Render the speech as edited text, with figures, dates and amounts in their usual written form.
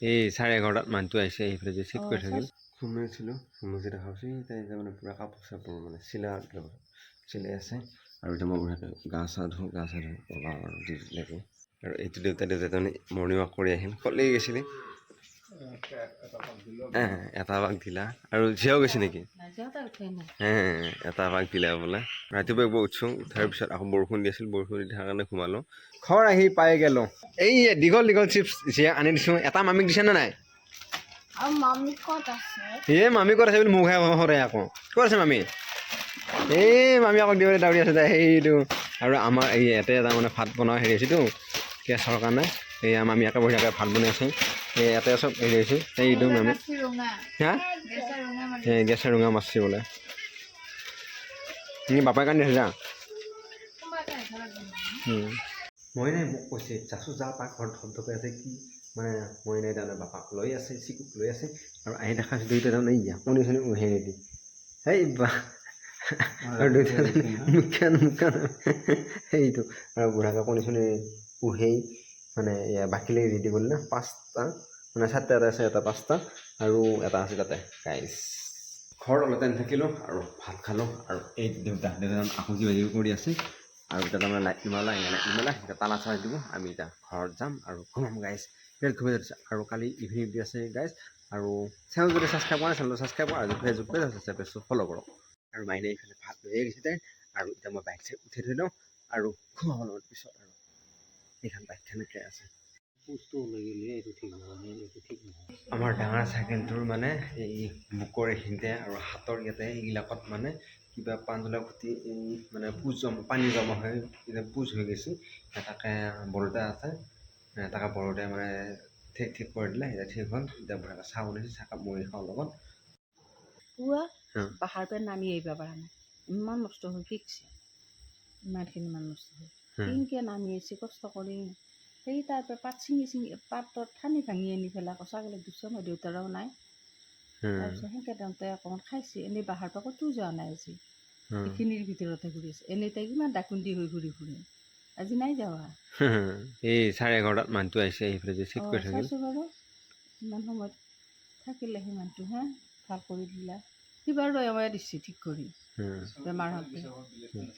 এই 11:30 মানুহটো আহিছে এইফালে যে চিট কৰি থাকিল ঘুমাইছিলোঁ ঘুমাইছে দেখা পাইছোঁ তাই এতিয়া মানে পূৰা কাপোৰ চাপোৰ মানে চিলাই আছে আৰু এতিয়া মই বঢ়িয়াকৈ গা চা ধুওঁ ওলাওঁ আৰু ডিউটিলৈকে আৰু এইটো দেউতাই তাৰমানে মৰ্ণিং ৱাক কৰি আহিল ক'লেই গৈছিলি এটা পাক দিলা আৰু ঝিয়াও গৈছে নেকি এটা পাক দিলা বোলে ৰাতিপুৱা একবাৰ উঠছোঁ উঠাৰ পিছত আকৌ বৰষুণ দি আছিল বৰষুণ দি থকাৰ কাৰণে সোমালোঁ ঘৰ আহি পাই গেলোঁ এই দীঘল দীঘল চিপছ জিয়া আনি দিছোঁ এটা মামীক দিছে নে নাই মামী ক'ত আছে বুলি মুখ সৰে আকৌ ক'ত আছে মামী এই মামী আকৌ দিবলৈ দাউৰি আছে সেইটো আৰু আমাৰ এই ইয়াতে এটা মানে ভাত বনোৱা হেৰি আছেতো গেছৰ কাৰণে এয়া মামী আকৌ বঢ়িয়াকৈ ভাত বনাই আছে এই ইয়াতে চব হেৰি হৈছে এইটো মামী হা এই গেছৰ ৰঙা মাছছে বোলে বাপাই কাৰণে যা মই নাই মোক কৈছে যাচোন যা পাক ঘৰত ধপধপাই আছে কি মানে মই নাই তাৰমানে বাপাক লৈ আছে চিকুক লৈ আছে আৰু আহি দেখাইছোঁ দুইটা তাৰমানে ইয়া কণী চণী উহে নিদি সেই বা আৰু দুইটা মুখান সেইটো আৰু বুঢ়াকৈ কণী চণী উহেই মানে বাকীলৈ ৰেডি কৰিলে না 5টা মানে 7টা এটা আছে এটা 5টা আৰু এটা আছে তাতে গাইছ ঘৰত অলপ টাইম থাকিলোঁ আৰু ভাত খালোঁ আৰু এই দেউতা আকৌ কিবা কিবি কৰি আছে আৰু এতিয়া তাৰমানে লাইট নিমালা এতিয়া তালা চালাই দিব আমি এতিয়া ঘৰত যাম আৰু ঘুমাম গাইছ বিৰাট ঘুমাই ধৰিছে আৰু কালি ইভিনিং দি আছে গাইছ আৰু চেনেল যদি ছাবস্ক্ৰাইব কৰা চেনেলটো ছাবস্ক্ৰাইব কৰা আৰু ফেচবুক পেজ আছে ফ'ল' কৰক আৰু মাইনে এইফালে ভাত লৈয়ে গৈছে তাই আৰু এতিয়া মই বাইক চাইক উঠাই থৈ লওঁ আৰু ঘুমাব লগৰ পিছত আৰু এইখন বাইকখনকে আছে আমাৰ ডাঙৰ চাইকেলটোৰ মানে এই বুকৰ এইখিনিতে আৰু হাতৰ ইয়াতে এইবিলাকত মানে কিবা পানীবিলাক ফুটি মানে পানী জমা হৈ পুজ হৈ গৈছে তাকে বৰদেউতা আছে তাকে বৰদেউতাই মানে ঠিক কৰি দিলে এতিয়া ঠিক হ'ল এতিয়া বঢ়িয়াকৈ চাহ বনাইছে চাহকাপ মুড়ি খাওঁ লগত পাহাৰ পৰা নামি আহিব পৰা নাই ইমান নষ্ট হৈ ফিক্সে ইমানখিনি ইমান নষ্ট হৈ কেনেকৈ নামি আহিছে কষ্ট কৰি সেই তাৰ পৰা পাত ছিঙি পাতত ঠানি ভাঙি আনি পেলাই আকৌ ছাগলীক দিছোঁ মই দেউতাৰাও নাই তাৰপিছত সেনেকৈ দিওঁতে অকণমান খাইছে এনেই বাহাৰ পৰা ক'তো যোৱা নাই আজি এইখিনিৰ ভিতৰতে ঘূৰি আছে এনেই তাই কিমান দাকুন্দি হৈ ঘূৰি ফুৰে আজি নাই যাৱা এই 11:30 মানুহটো আহিছে এইফালে যে চিট কৰি থাকিল চাইছোঁ বাৰু ইমান সময়ত থাকিলে সিমানটো হে ভাল কৰি দিলা সিবাৰ লৈ আমাৰ দিছে ঠিক কৰি বেমাৰ হওঁতে